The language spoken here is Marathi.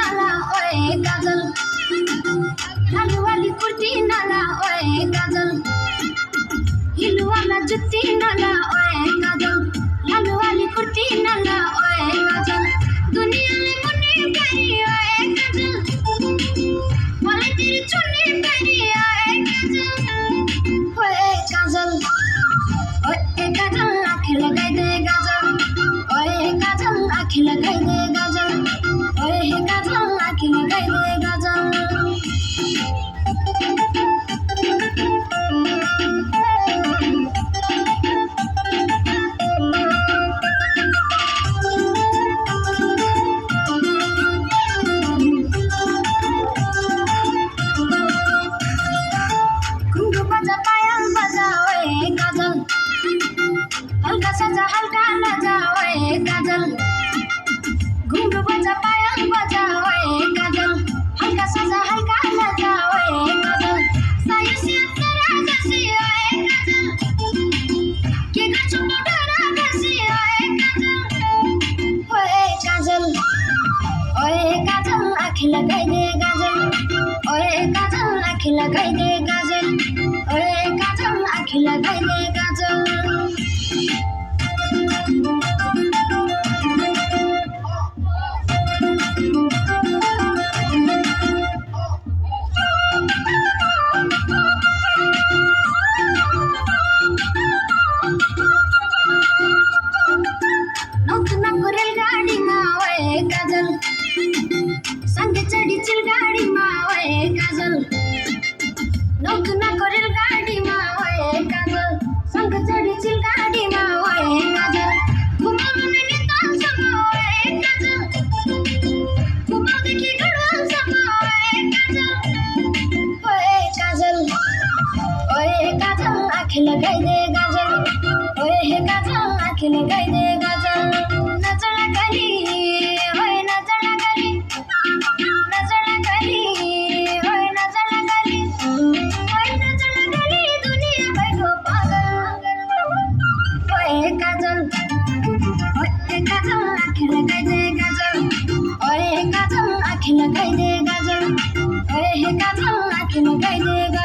काजल लालू वाली कुर्ती नाला ओए काजल हिलू वाला जुत्ती नाला ओए काजल लालू वाली कुर्ती नाला ओए काजल दुनिया में मुन्नी प्यारी ओए काजल वाले तेरी चुन्नी प्यारी ओए काजल ओए काजल आँखें लगाई दे गाजल ओए काजल आँखें लगाई दे गाजल ओए काजल आँखें लगाई दे गाजल हल्का सजा हल्का लजा ओए काजल घुंघरू बजा पायल बजा ओए काजल हल्का सजा हल्का लजा ओए काजल साया से तेरा जैसी ओए काजल के गर्छु मोटरा जैसी ओए काजल आँखें लगाई दे गाजल ओए काजल आँखें लगाई दे गाजल ओए काजल आँखें लगाई दे गाजल रेलगाड़ी ओए काजल संग चढ़ी चिलगाड़ी ओए काजल नौकना को रेलगाड़ी ओए काजल संग चढ़ी चिलगाड़ी ओए काजल घुमा मन निकाल समा ओए काजल घुमा देखी गड़वाल समा ओए काजल आँखें लगाई दे गाजल ओए काजल आँखें लगाई दे गाजल नजर गली ओए नजर गली ओए नजर गली दुनिया बैठो पागल ओए काजल आँखें लगाई दे गाजल ओए काजल आँखें लगाई दे गाजल ओए काजल आँखें लगाई दे गाजल